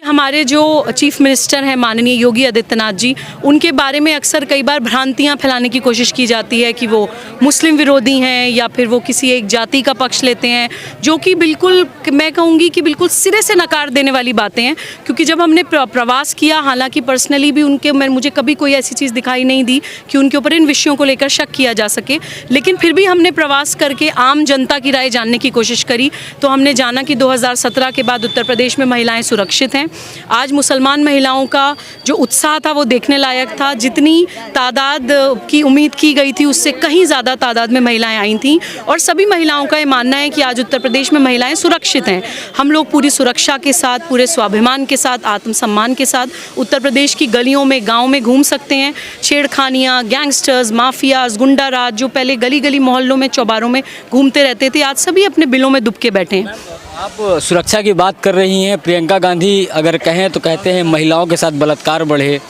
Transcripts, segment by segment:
हमारे जो chief minister हैं माननीय योगी आदित्यनाथ जी, उनके बारे में अक्सर कई बार भ्रांतियां फैलाने की कोशिश की जाती है कि वो मुस्लिम विरोधी हैं या फिर वो किसी एक जाति का पक्ष लेते हैं, जो कि बिल्कुल मैं कहूँगी कि बिल्कुल सिरे से नकार देने वाली बातें हैं। क्योंकि जब हमने प्रवास किया, हालांकि पर्सनली भी मुझे कभी कोई ऐसी चीज़ दिखाई नहीं दी कि उनके ऊपर इन विषयों को लेकर शक किया जा सके, लेकिन फिर भी हमने प्रवास करके आम जनता की राय जानने की कोशिश करी। तो हमने जाना कि 2017 के बाद उत्तर प्रदेश में महिलाएँ सुरक्षित हैं। आज मुसलमान महिलाओं का जो उत्साह था वो देखने लायक था। जितनी तादाद की उम्मीद की गई थी उससे कहीं ज़्यादा तादाद में महिलाएं आई थीं, और सभी महिलाओं का ये मानना है कि आज उत्तर प्रदेश में महिलाएं सुरक्षित हैं। हम लोग पूरी सुरक्षा के साथ, पूरे स्वाभिमान के साथ, आत्मसम्मान के साथ उत्तर प्रदेश की गलियों में, गाँव में घूम सकते हैं। छेड़खानियाँ, गैंगस्टर्स, माफियाज, गुंडा राज जो पहले गली गली मोहल्लों में, चौबारों में घूमते रहते थे, आज सभी अपने बिलों में दुबके बैठे हैं। आप सुरक्षा की बात कर रही हैं। प्रियंका गांधी अगर कहें तो कहते हैं महिलाओं के साथ बलात्कार बढ़े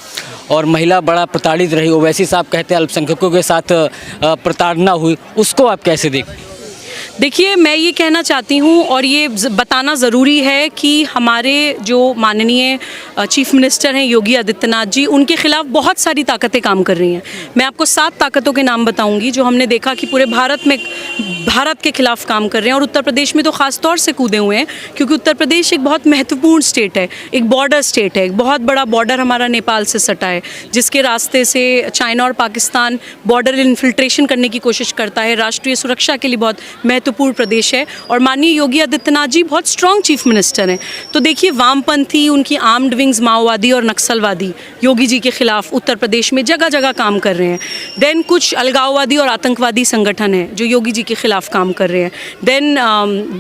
और महिला बड़ा प्रताड़ित रही। ओवैसी साहब कहते हैं अल्पसंख्यकों के साथ प्रताड़ना हुई, उसको आप कैसे देखते हैं? देखिए, मैं ये कहना चाहती हूँ और ये बताना ज़रूरी है कि हमारे जो माननीय चीफ मिनिस्टर हैं योगी आदित्यनाथ जी, उनके खिलाफ बहुत सारी ताकतें काम कर रही हैं। मैं आपको 7 ताकतों के नाम बताऊंगी जो हमने देखा कि पूरे भारत के खिलाफ काम कर रहे हैं, और उत्तर प्रदेश में तो ख़ास तौर से कूदे हुए हैं, क्योंकि उत्तर प्रदेश एक बहुत महत्वपूर्ण स्टेट है, एक बॉर्डर स्टेट है। एक बहुत बड़ा बॉर्डर हमारा नेपाल से सटा है, जिसके रास्ते से चाइना और पाकिस्तान बॉर्डर इन्फिल्ट्रेशन करने की कोशिश करता है। राष्ट्रीय सुरक्षा के लिए बहुत महत्वपूर्ण प्रदेश है, और माननीय योगी आदित्यनाथ जी बहुत स्ट्रॉन्ग चीफ मिनिस्टर हैं। तो देखिए, वामपंथी, उनकी आर्म्ड विंग्स, माओवादी और नक्सलवादी योगी जी के खिलाफ उत्तर प्रदेश में जगह जगह काम कर रहे हैं। देन कुछ अलगाववादी और आतंकवादी संगठन हैं जो योगी जी के खिलाफ काम कर रहे हैं। देन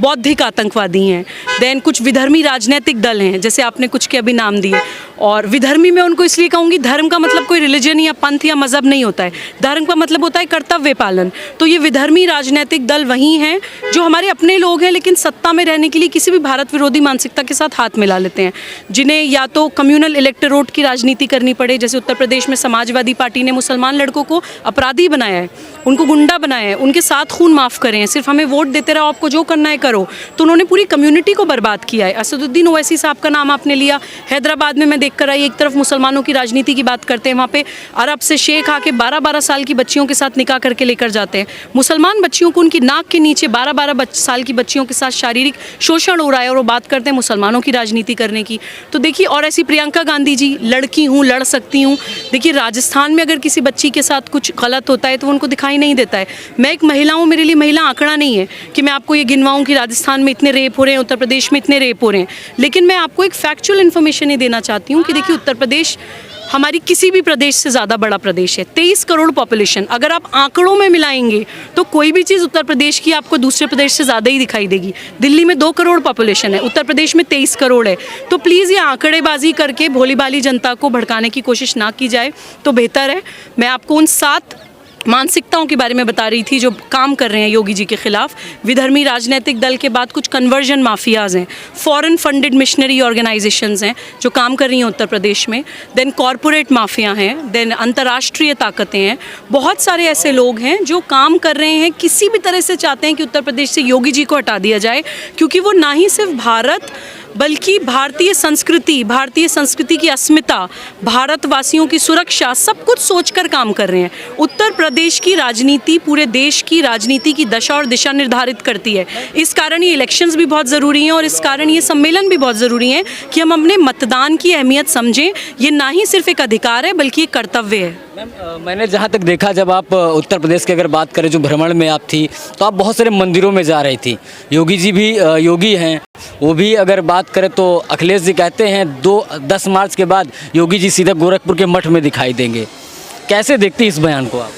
बौद्धिक आतंकवादी हैं। देन कुछ विधर्मी राजनीतिक दल हैं, जैसे आपने कुछ के अभी नाम दिए। और विधर्मी मैं उनको इसलिए कहूँगी, धर्म का मतलब कोई रिलीजन या पंथ या मज़हब नहीं होता है, धर्म का मतलब होता है कर्तव्य पालन। तो ये विधर्मी राजनीतिक दल वही हैं जो हमारे अपने लोग हैं, लेकिन सत्ता में रहने के लिए किसी भी भारत विरोधी मानसिकता के साथ हाथ मिला लेते हैं, जिन्हें या तो कम्युनल इलेक्टोरेट की राजनीति करनी पड़े, जैसे उत्तर प्रदेश में समाजवादी पार्टी ने मुसलमान लड़कों को अपराधी बनाया है, उनको गुंडा बनाया है, उनके साथ खून माफ़ करें हैं, सिर्फ हमें वोट देते रहो, आपको जो करना है करो। तो उन्होंने पूरी कम्युनिटी को बर्बाद किया है। असदुद्दीन ओवैसी साहब का नाम आपने लिया, हैदराबाद में मैं देख कर आई, एक तरफ मुसलमानों की राजनीति की बात करते हैं, वहाँ पे अरब से शेख आके 12-12 साल की बच्चियों के साथ निकाह करके लेकर जाते हैं। मुसलमान बच्चियों को उनकी नाक के नीचे 12-12 साल की बच्चियों के साथ शारीरिक शोषण हो रहा है, और वो बात करते हैं मुसलमानों की राजनीति करने की। तो देखिए, और ऐसी प्रियंका गांधी जी, लड़की हूँ, लड़ सकती हूँ। देखिए, राजस्थान में अगर किसी बच्ची के साथ कुछ गलत होता है तो उनको दिखाई नहीं देता है। मैं एक महिला हूँ, मेरे लिए महिला आंकड़ा नहीं है कि मैं आपको ये गिनवाऊँ कि राजस्थान में इतने रेप हो रहे हैं, उत्तर प्रदेश में इतने रेप हो रहे हैं, लेकिन मैं आपको एक फैक्चुअल इन्फॉर्मेशन ये देना चाहती हूँ कि देखिए, उत्तर प्रदेश हमारी किसी भी प्रदेश से ज़्यादा बड़ा प्रदेश है। 23 करोड़ पॉपुलेशन, अगर आप आंकड़ों में मिलाएंगे तो कोई भी चीज़ उत्तर प्रदेश की आपको दूसरे प्रदेश से ज़्यादा ही दिखाई देगी। दिल्ली में 2 करोड़ पॉपुलेशन है, उत्तर प्रदेश में 23 करोड़ है। तो प्लीज़ ये आंकड़ेबाजी करके भोली भाली जनता को भड़काने की कोशिश ना की जाए तो बेहतर है। मैं आपको उन 7 मानसिकताओं के बारे में बता रही थी जो काम कर रहे हैं योगी जी के खिलाफ। विधर्मी राजनीतिक दल के बाद कुछ कन्वर्जन माफियाज हैं, फॉरेन फंडेड मिशनरी ऑर्गेनाइजेशंस हैं जो काम कर रही हैं उत्तर प्रदेश में। देन कॉरपोरेट माफिया हैं, देन अंतर्राष्ट्रीय ताकतें हैं। बहुत सारे ऐसे लोग हैं जो काम कर रहे हैं, किसी भी तरह से चाहते हैं कि उत्तर प्रदेश से योगी जी को हटा दिया जाए, क्योंकि वो ना ही सिर्फ भारत बल्कि भारतीय संस्कृति की अस्मिता, भारतवासियों की सुरक्षा, सब कुछ सोचकर काम कर रहे हैं। उत्तर प्रदेश की राजनीति पूरे देश की राजनीति की दशा और दिशा निर्धारित करती है। इस कारण ये इलेक्शंस भी बहुत ज़रूरी हैं, और इस कारण ये सम्मेलन भी बहुत ज़रूरी हैं कि हम अपने मतदान की अहमियत समझें। ये ना ही सिर्फ एक अधिकार है बल्कि एक कर्तव्य है। मैम, मैंने जहाँ तक देखा, जब आप उत्तर प्रदेश की अगर बात करें, जो भ्रमण में आप थी, तो आप बहुत सारे मंदिरों में जा रही थी। योगी जी भी योगी हैं, वो भी अगर बात करें तो अखिलेश जी कहते हैं 10 मार्च के बाद योगी जी सीधा गोरखपुर के मठ में दिखाई देंगे। कैसे देखती इस बयान को आप?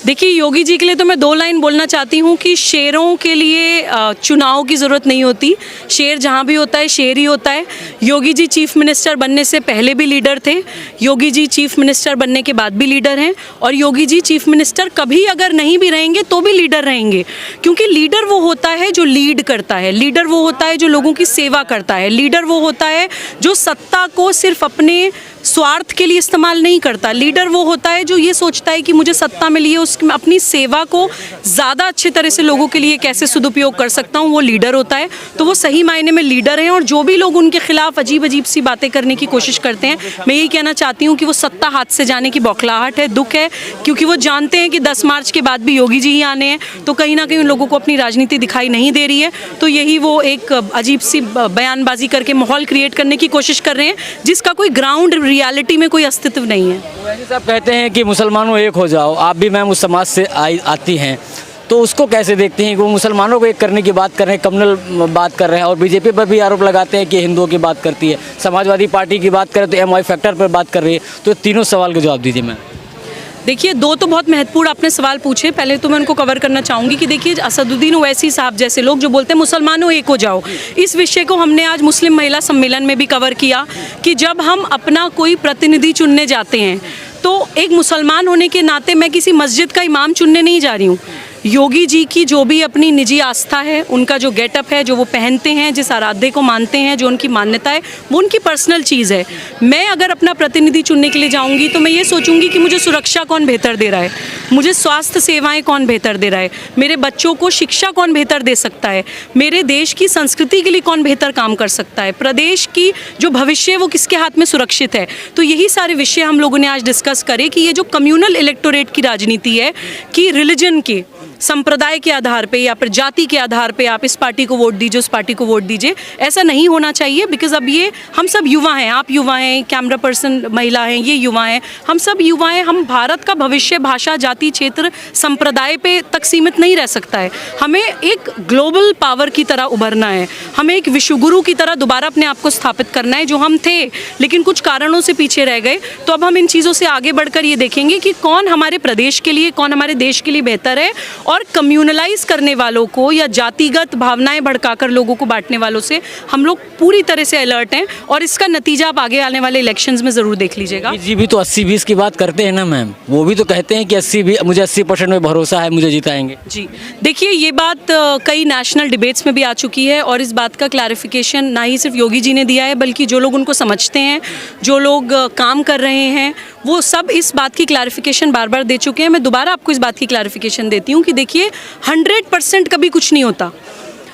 देखिए, योगी जी के लिए तो मैं 2 लाइन बोलना चाहती हूँ कि शेरों के लिए चुनाव की ज़रूरत नहीं होती। शेर जहाँ भी होता है शेर ही होता है। योगी जी चीफ मिनिस्टर बनने से पहले भी लीडर थे, योगी जी चीफ मिनिस्टर बनने के बाद भी लीडर हैं, और योगी जी चीफ मिनिस्टर कभी अगर नहीं भी रहेंगे तो भी लीडर रहेंगे। क्योंकि लीडर वो होता है जो लीड करता है, लीडर वो होता है जो लोगों की सेवा करता है, लीडर वो होता है जो सत्ता को सिर्फ अपने स्वार्थ के लिए इस्तेमाल नहीं करता। लीडर वो होता है जो ये सोचता है कि मुझे सत्ता मिली है, उस अपनी सेवा को ज़्यादा अच्छे तरह से लोगों के लिए कैसे सदुपयोग कर सकता हूँ, वो लीडर होता है। तो वो सही मायने में लीडर हैं। और जो भी लोग उनके खिलाफ अजीब अजीब सी बातें करने की कोशिश करते हैं, मैं यही कहना चाहती हूँ कि वो सत्ता हाथ से जाने की बौखलाहट है, दुख है, क्योंकि वो जानते हैं कि 10 मार्च के बाद भी योगी जी ही आने हैं। तो कहीं ना कहीं उन लोगों को अपनी राजनीति दिखाई नहीं दे रही है। तो यही वो एक अजीब सी बयानबाजी करके माहौल क्रिएट करने की कोशिश कर रहे हैं, जिसका कोई ग्राउंड रियलिटी में कोई अस्तित्व नहीं है। वैसे साहब कहते हैं कि मुसलमानों एक हो जाओ, आप भी मैम उस समाज से आती हैं, तो उसको कैसे देखते हैं कि वो मुसलमानों को एक करने की बात कर रहे हैं, कम्युनल बात कर रहे हैं, और बीजेपी पर भी आरोप लगाते हैं कि हिंदुओं की बात करती है, समाजवादी पार्टी की बात करें तो MI फैक्टर पर बात कर रही है। तो तीनों सवाल का जवाब दीजिए मैम। देखिए, दो तो बहुत महत्वपूर्ण आपने सवाल पूछे। पहले तो मैं उनको कवर करना चाहूँगी कि देखिए, असदुद्दीन ओवैसी साहब जैसे लोग जो बोलते हैं मुसलमानों एक हो जाओ, इस विषय को हमने आज मुस्लिम महिला सम्मेलन में भी कवर किया कि जब हम अपना कोई प्रतिनिधि चुनने जाते हैं तो एक मुसलमान होने के नाते मैं किसी मस्जिद का इमाम चुनने नहीं जा रही हूँ। योगी जी की जो भी अपनी निजी आस्था है, उनका जो गेटअप है, जो वो पहनते हैं, जिस आराध्य को मानते हैं, जो उनकी मान्यता है, वो उनकी पर्सनल चीज़ है। मैं अगर अपना प्रतिनिधि चुनने के लिए जाऊंगी तो मैं ये सोचूंगी कि मुझे सुरक्षा कौन बेहतर दे रहा है, मुझे स्वास्थ्य सेवाएं कौन बेहतर दे रहा है, मेरे बच्चों को शिक्षा कौन बेहतर दे सकता है, मेरे देश की संस्कृति के लिए कौन बेहतर काम कर सकता है, प्रदेश की जो भविष्य है वो किसके हाथ में सुरक्षित है। तो यही सारे विषय हम लोगों ने आज डिस्कस करे कि ये जो कम्युनल इलेक्टोरेट की राजनीति है कि रिलीजन के, संप्रदाय के आधार पे या फिर जाति के आधार पे आप इस पार्टी को वोट दीजिए, उस पार्टी को वोट दीजिए, ऐसा नहीं होना चाहिए। बिकॉज अब ये हम सब युवा हैं, आप युवा हैं, कैमरा पर्सन महिला हैं, ये युवा हैं, हम सब युवा हैं। हम भारत का भविष्य भाषा, जाति, क्षेत्र, संप्रदाय पे तक सीमित नहीं रह सकता है। हमें एक ग्लोबल पावर की तरह उभरना है, हमें एक विश्वगुरु की तरह दोबारा अपने आप को स्थापित करना है, जो हम थे लेकिन कुछ कारणों से पीछे रह गए। तो अब हम इन चीज़ों से आगे बढ़कर ये देखेंगे कि कौन हमारे प्रदेश के लिए, कौन हमारे देश के लिए बेहतर है। और कम्युनलाइज करने वालों को या जातिगत भावनाएं भड़काकर लोगों को बांटने वालों से हम लोग पूरी तरह से अलर्ट हैं। और इसका नतीजा आप आगे आने वाले इलेक्शंस में ज़रूर देख लीजिएगा। जी भी तो 80-20 की बात करते हैं ना मैम, वो भी तो कहते हैं कि मुझे 80% में भरोसा है, मुझे जिताएंगे। जी देखिए, ये बात कई नेशनल डिबेट्स में भी आ चुकी है और इस बात का क्लैरिफिकेशन ना ही सिर्फ योगी जी ने दिया है, बल्कि जो लोग उनको समझते हैं, जो लोग काम कर रहे हैं, वो सब इस बात की क्लैरिफिकेशन बार बार दे चुके हैं। मैं दोबारा आपको इस बात की क्लैरिफिकेशन देती हूँ कि देखिए, 100% कभी कुछ नहीं होता।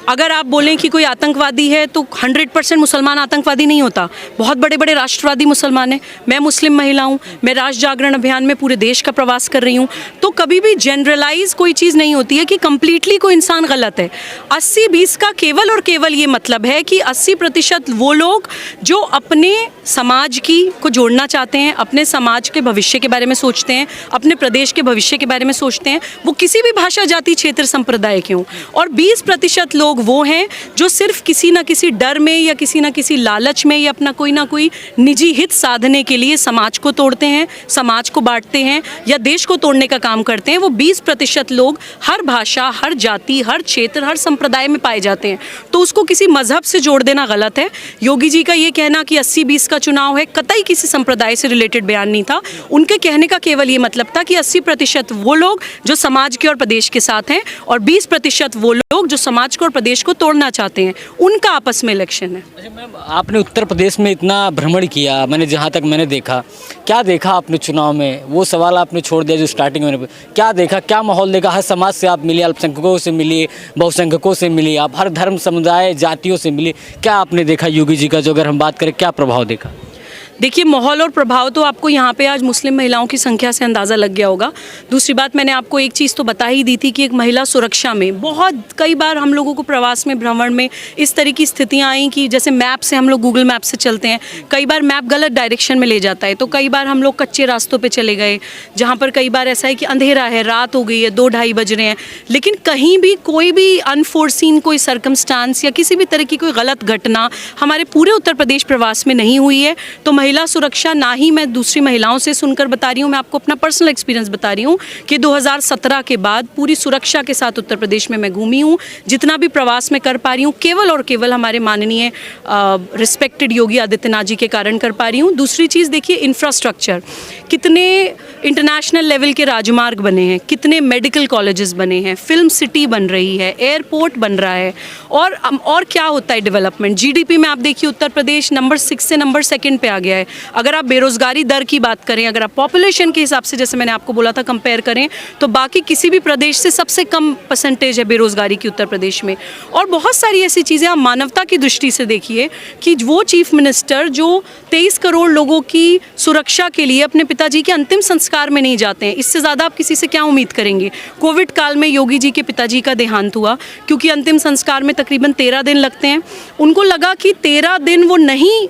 अगर आप बोलें कि कोई आतंकवादी है तो 100% मुसलमान आतंकवादी नहीं होता। बहुत बड़े बड़े राष्ट्रवादी मुसलमान हैं। मैं मुस्लिम महिला हूँ, मैं राष्ट्र जागरण अभियान में पूरे देश का प्रवास कर रही हूँ। तो कभी भी जनरलाइज कोई चीज़ नहीं होती है कि कम्प्लीटली कोई इंसान गलत है। 80-20 का केवल और केवल ये मतलब है कि 80% वो लोग जो अपने समाज की को जोड़ना चाहते हैं, अपने समाज के भविष्य के बारे में सोचते हैं, अपने प्रदेश के भविष्य के बारे में सोचते हैं, वो किसी भी भाषा, जाति, क्षेत्र, संप्रदाय के हों। और 20% लोग वो हैं जो सिर्फ किसी ना किसी डर में या किसी ना किसी लालच में या अपना कोई ना कोई निजी हित साधने के लिए समाज को तोड़ते हैं, समाज को बांटते हैं या देश को तोड़ने का काम करते हैं। वो 20% लोग हर भाषा, हर जाति, हर क्षेत्र, हर संप्रदाय में पाए जाते हैं। तो उसको किसी मजहब से जोड़ देना गलत है। योगी जी का ये कहना कि 80-20 का चुनाव है, कतई किसी संप्रदाय से रिलेटेड बयान नहीं था। उनके कहने का केवल ये मतलब था कि 80% वो लोग जो समाज के और प्रदेश के साथ हैं और 20% वो लोग जो समाज को और प्रदेश को तोड़ना चाहते हैं, उनका आपस में इलेक्शन है। अच्छा मैम, आपने उत्तर प्रदेश में इतना भ्रमण किया, मैंने जहाँ तक मैंने देखा, क्या देखा आपने चुनाव में? वो सवाल आपने छोड़ दिया जो स्टार्टिंग में, क्या देखा, क्या माहौल देखा? हर समाज से आप मिले, अल्पसंख्यकों से मिले, बहुसंख्यकों से मिले, आप हर धर्म, समुदाय, जातियों से मिले। क्या आपने देखा योगी जी का, जो अगर हम बात करें, क्या प्रभाव देखा? देखिए, माहौल और प्रभाव तो आपको यहाँ पे आज मुस्लिम महिलाओं की संख्या से अंदाज़ा लग गया होगा। दूसरी बात, मैंने आपको एक चीज़ तो बता ही दी थी कि एक महिला सुरक्षा में बहुत कई बार हम लोगों को प्रवास में, भ्रमण में इस तरह की स्थितियाँ आई कि जैसे मैप से हम लोग गूगल मैप से चलते हैं, कई बार मैप गलत डायरेक्शन में ले जाता है। तो कई बार हम लोग कच्चे रास्तों पर चले गए, जहाँ पर कई बार ऐसा है कि अंधेरा है, रात हो गई है, 2-2:30 बज रहे हैं, लेकिन कहीं भी कोई भी अनफोर्सीन कोई सर्कमस्टांस या किसी भी तरह की कोई गलत घटना हमारे पूरे उत्तर प्रदेश प्रवास में नहीं हुई है। तो महिला सुरक्षा ना ही मैं दूसरी महिलाओं से सुनकर बता रही हूँ, मैं आपको अपना पर्सनल एक्सपीरियंस बता रही हूँ कि 2017 के बाद पूरी सुरक्षा के साथ उत्तर प्रदेश में मैं घूमी हूँ। जितना भी प्रवास में कर पा रही हूँ, केवल और केवल हमारे माननीय रिस्पेक्टेड योगी आदित्यनाथ जी के कारण कर पा रही हूँ। दूसरी चीज़ देखिए, इंफ्रास्ट्रक्चर, कितने इंटरनेशनल लेवल के राजमार्ग बने हैं, कितने मेडिकल कॉलेजेस बने हैं, फिल्म सिटी बन रही है, एयरपोर्ट बन रहा है। और क्या होता है डेवलपमेंट, GDP में आप देखिए उत्तर प्रदेश नंबर 6 से नंबर 2 पे आ गया है। है। अगर आप बेरोज़गारी दर की बात करें, अगर आप पॉपुलेशन के हिसाब से, जैसे मैंने आपको बोला था, कंपेयर करें, तो बाकी किसी भी प्रदेश से सबसे कम परसेंटेज है बेरोज़गारी की उत्तर प्रदेश में। और बहुत सारी ऐसी चीज़ें आप मानवता की दृष्टि से देखिए कि वो चीफ मिनिस्टर जो 23 करोड़ लोगों की सुरक्षा के लिए अपने पिताजी के अंतिम संस्कार में नहीं जाते हैं, इससे ज़्यादा आप किसी से क्या उम्मीद करेंगे। कोविड काल में योगी जी के पिताजी का देहांत हुआ, क्योंकि अंतिम संस्कार में तकरीबन 13 दिन लगते हैं। उनको लगा कि 13 दिन वो नहीं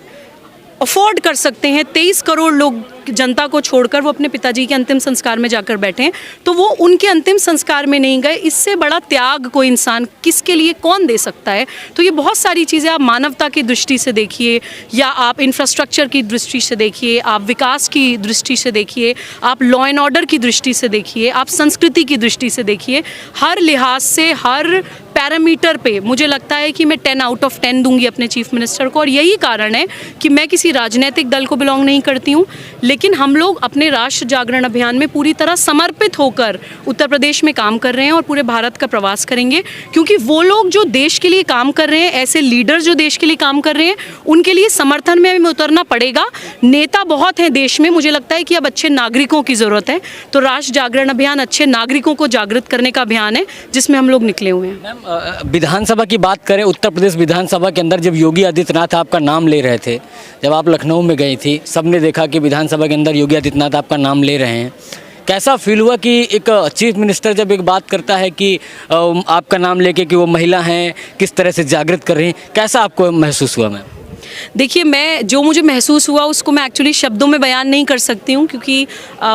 अफोर्ड कर सकते हैं, 23 करोड़ लोग जनता को छोड़कर वो अपने पिताजी के अंतिम संस्कार में जाकर बैठे, तो वो उनके अंतिम संस्कार में नहीं गए। इससे बड़ा त्याग कोई इंसान किसके लिए कौन दे सकता है। तो ये बहुत सारी चीज़ें आप मानवता की दृष्टि से देखिए, या आप इंफ्रास्ट्रक्चर की दृष्टि से देखिए, आप विकास की दृष्टि से देखिए, आप लॉ एंड ऑर्डर की दृष्टि से देखिए, आप संस्कृति की दृष्टि से देखिए, हर लिहाज से, हर पैरामीटर पे मुझे लगता है कि मैं 10 आउट ऑफ 10 दूंगी अपने चीफ मिनिस्टर को। और यही कारण है कि मैं किसी राजनीतिक दल को बिलोंग नहीं करती हूँ, लेकिन हम लोग अपने राष्ट्र जागरण अभियान में पूरी तरह समर्पित होकर उत्तर प्रदेश में काम कर रहे हैं और पूरे भारत का प्रवास करेंगे, क्योंकि वो लोग जो देश के लिए काम कर रहे हैं, ऐसे लीडर जो देश के लिए काम कर रहे हैं, उनके लिए समर्थन में हमें उतरना पड़ेगा। नेता बहुत हैं देश में, मुझे लगता है कि अब अच्छे नागरिकों की ज़रूरत है। तो राष्ट्र जागरण अभियान अच्छे नागरिकों को जागृत करने का अभियान है, जिसमें हम लोग निकले हुए हैं। विधानसभा की बात करें, उत्तर प्रदेश विधानसभा के अंदर जब योगी आदित्यनाथ आपका नाम ले रहे थे, जब आप लखनऊ में गई थी, सबने देखा कि विधानसभा के अंदर योगी आदित्यनाथ आपका नाम ले रहे हैं। कैसा फील हुआ कि एक चीफ मिनिस्टर जब एक बात करता है कि आपका नाम लेके कि वो महिला हैं, किस तरह से जागृत कर रही हैं, कैसा आपको महसूस हुआ? मैम देखिए, मैं जो मुझे महसूस हुआ उसको मैं एक्चुअली शब्दों में बयान नहीं कर सकती हूँ, क्योंकि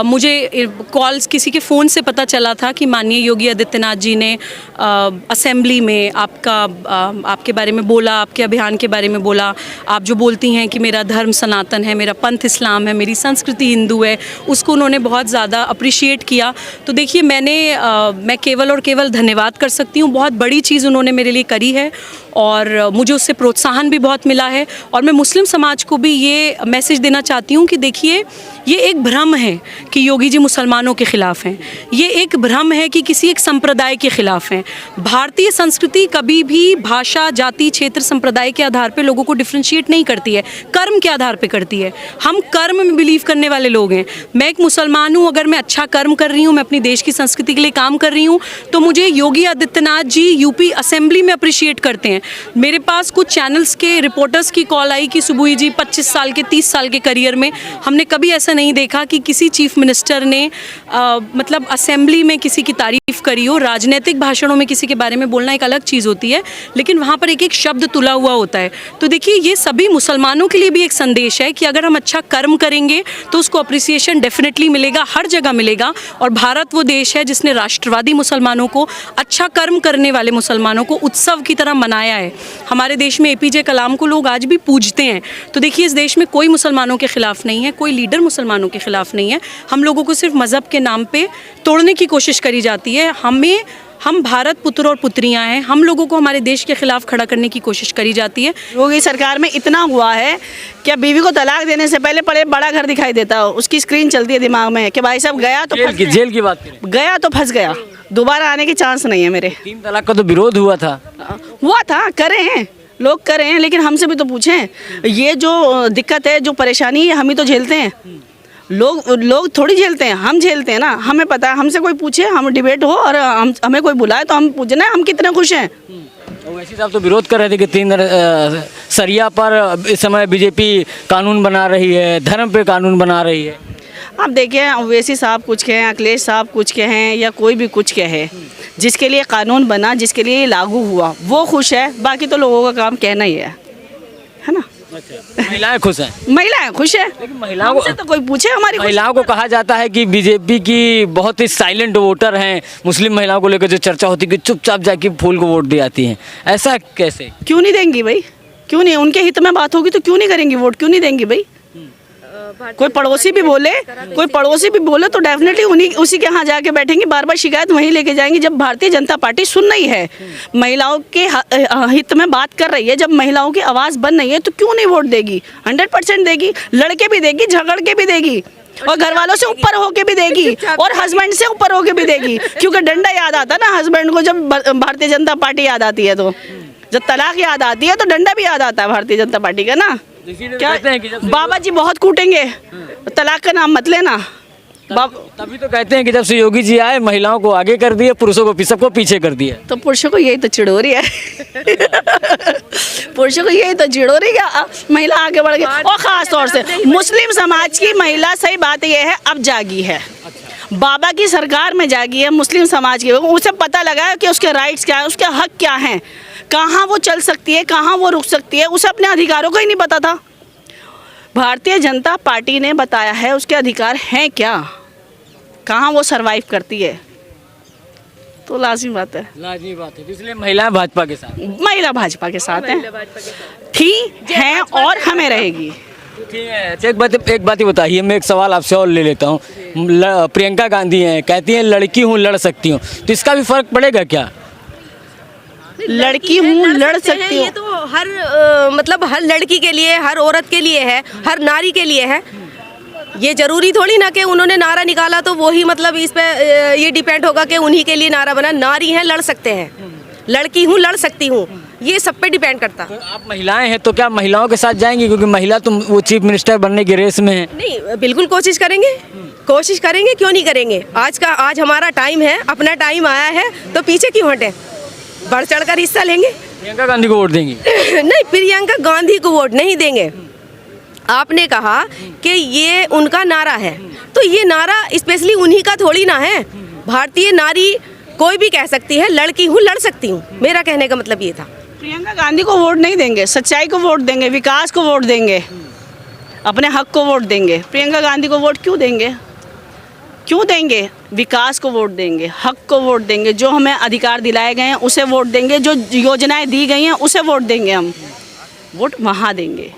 मुझे कॉल्स किसी के फ़ोन से पता चला था कि माननीय योगी आदित्यनाथ जी ने असेंबली में आपके बारे में बोला, आपके अभियान के बारे में बोला। आप जो बोलती हैं कि मेरा धर्म सनातन है, मेरा पंथ इस्लाम है, मेरी संस्कृति हिंदू है, उसको उन्होंने बहुत ज़्यादा अप्रिशिएट किया। तो देखिए, मैं केवल और केवल धन्यवाद कर सकती हूँ। बहुत बड़ी चीज़ उन्होंने मेरे लिए करी है और मुझे उससे प्रोत्साहन भी बहुत मिला है। और मैं मुस्लिम समाज को भी ये मैसेज देना चाहती हूँ कि देखिए, ये एक भ्रम है कि योगी जी मुसलमानों के ख़िलाफ़ हैं, ये एक भ्रम है कि किसी एक संप्रदाय के ख़िलाफ़ हैं। भारतीय संस्कृति कभी भी भाषा, जाति, क्षेत्र, संप्रदाय के आधार पे लोगों को डिफ्रेंशिएट नहीं करती है, कर्म के आधार पे करती है। हम कर्म में बिलीव करने वाले लोग हैं। मैं एक मुसलमान हूँ, अगर मैं अच्छा कर्म कर रही हूँ, मैं अपनी देश की संस्कृति के लिए काम कर रही हूँ, तो मुझे योगी आदित्यनाथ जी यूपी असेंबली में अप्रिशिएट करते हैं। मेरे पास कुछ चैनल्स के रिपोर्टर्स की कॉल आई कि सुबुई जी 25 साल के 30 साल के करियर में हमने कभी ऐसा नहीं देखा कि किसी चीफ मिनिस्टर ने मतलब असेंबली में किसी की तारीफ करी हो। राजनीतिक भाषणों में किसी के बारे में बोलना एक अलग चीज़ होती है, लेकिन वहाँ पर एक एक शब्द तुला हुआ होता है। तो देखिए, ये सभी मुसलमानों के लिए भी एक संदेश है कि अगर हम अच्छा कर्म करेंगे तो उसको अप्रिसिएशन डेफिनेटली मिलेगा, हर जगह मिलेगा। और भारत वो देश है जिसने राष्ट्रवादी मुसलमानों को, अच्छा कर्म करने वाले मुसलमानों को उत्सव की तरह मनाया है। हमारे देश में APJ कलाम को लोग आज भी पूजते हैं। तो देखिए, इस देश में कोई मुसलमानों के ख़िलाफ़ नहीं है, कोई लीडर मुसलमानों के ख़िलाफ़ नहीं है। हम लोगों को सिर्फ मज़हब के नाम पे तोड़ने की कोशिश करी जाती है। हम भारत पुत्र और पुत्रियां हैं, हम लोगों को हमारे देश के खिलाफ खड़ा करने की कोशिश करी जाती है। योगी सरकार में इतना हुआ है कि बीवी को तलाक देने से पहले बड़ा घर दिखाई देता हो, उसकी स्क्रीन चलती है दिमाग में कि भाई साहब गया तो जेल की बात करें, गया तो फंस गया, दोबारा आने की चांस नहीं है मेरे। 3 तलाक का तो विरोध हुआ था, करे हैं लोग, करे हैं, लेकिन हमसे भी तो पूछें। ये जो दिक्कत है, जो परेशानी है, हम ही तो झेलते हैं। लोग थोड़ी झेलते हैं, हम झेलते हैं ना। हमें पता है, हमसे कोई पूछे, हम डिबेट हो और हमें कोई बुलाए तो हम पूछना है हम कितने खुश हैं। वैसे साहब तो विरोध कर रहे थे कि 3 सरिया पर इस समय बीजेपी कानून बना रही है, धर्म पे कानून बना रही है। आप देखिए, ओवैसी साहब कुछ कहें, अखिलेश साहब कुछ कहें, या कोई भी कुछ कहे, जिसके लिए कानून बना, जिसके लिए लागू हुआ, वो खुश है। बाकी तो लोगों का काम कहना ही है ना। अच्छा, महिलाएं खुश हैं? महिलाएं खुश है, लेकिन महिलाओं को तो कोई पूछे हमारी। महिलाओं को कहा जाता है कि बीजेपी की बहुत ही साइलेंट वोटर हैं। मुस्लिम महिलाओं को लेकर जो चर्चा होती है कि चुपचाप जाके फूल को वोट दे आती हैं, ऐसा कैसे? क्यों नहीं देंगी भाई? क्यों नहीं? उनके हित में बात होगी तो क्यों नहीं करेंगी वोट? क्यों नहीं देंगी भाई? कोई पड़ोसी भी बोले तो डेफिनेटली उसी के यहाँ जाके बैठेंगी, बार बार शिकायत वहीं लेके जाएंगी। जब भारतीय जनता पार्टी सुन रही है, महिलाओं के हित में बात कर रही है, जब महिलाओं की आवाज़ बन रही है, तो क्यों नहीं वोट देगी? 100% देगी, लड़के भी देगी, झगड़ के भी देगी, और घर वालों से ऊपर होके भी देगी, और हस्बैंड से ऊपर होके भी देगी। क्योंकि डंडा याद आता है ना हस्बैंड को, जब भारतीय जनता पार्टी याद आती है। तो जब तलाक याद आती है तो डंडा भी याद आता है भारतीय जनता पार्टी का ना। इसीलिए क्या कहते हैं कि जब से बाबा जी बहुत कूटेंगे, तलाक का नाम मत लेना। तभी तो कहते हैं कि जब से योगी जी आए महिलाओं को आगे कर दिए, पुरुषों को सबको पीछे कर दिया। तो पुरुषों को यही तो चिड़ोरी है पुरुषों को यही तो चिड़ोरी है, महिला आगे बढ़ गई। और ख़ास तौर से मुस्लिम समाज की महिला, सही बात यह है, अब जागी है। बाबा की सरकार में जागी है मुस्लिम समाज की। उसे पता लगा है कि उसके राइट्स क्या है, उसके हक क्या हैं, कहाँ वो चल सकती है, कहाँ वो रुक सकती है। उसे अपने अधिकारों का ही नहीं पता था। भारतीय जनता पार्टी ने बताया है उसके अधिकार हैं क्या, कहाँ वो सरवाइव करती है। तो लाजमी बात है, लाजमी बात है, इसलिए महिलाएं भाजपा के साथ, महिला भाजपा के साथ हैं, थी, हैं और हमें रहेगी। ठीक है। अच्छा, एक बात ही बताइए, मैं एक सवाल आपसे और ले लेता हूँ। प्रियंका गांधी हैं, कहती हैं लड़की हूँ लड़ सकती हूँ, तो इसका भी फर्क पड़ेगा क्या? लड़की हूँ लड़ सकती हूँ, ये तो हर मतलब हर लड़की के लिए, हर औरत के लिए है, हर नारी के लिए है। ये जरूरी थोड़ी ना कि उन्होंने नारा निकाला तो वही मतलब इस पे ये डिपेंड होगा कि उन्हीं के लिए नारा बना। नारी हैं, लड़ सकते हैं, लड़की हूँ लड़ सकती हूँ, ये सब पे डिपेंड करता। तो आप महिलाएं हैं तो क्या महिलाओं के साथ जाएंगी, क्योंकि महिला तो वो चीफ मिनिस्टर बनने की रेस में है? नहीं, बिल्कुल कोशिश करेंगे, कोशिश करेंगे, क्यों नहीं करेंगे। आज हमारा टाइम है, अपना टाइम आया है, तो पीछे क्यों हटें, बढ़ चढ़ कर हिस्सा लेंगे। प्रियंका गांधी को वोट देंगी? नहीं, प्रियंका गांधी को वोट नहीं देंगे। आपने कहा कि ये उनका नारा है, तो ये नारा स्पेशली उन्हीं का थोड़ी ना है। भारतीय नारी कोई भी कह सकती है लड़की हूँ लड़ सकती हूँ, मेरा कहने का मतलब ये था। प्रियंका गांधी को वोट नहीं देंगे, सच्चाई को वोट देंगे, विकास को वोट देंगे, अपने हक को वोट देंगे। प्रियंका गांधी को वोट क्यों देंगे, क्यों देंगे? विकास को वोट देंगे, हक को वोट देंगे, जो हमें अधिकार दिलाए गए हैं उसे वोट देंगे, जो योजनाएं दी गई हैं उसे वोट देंगे, हम वोट वहाँ देंगे।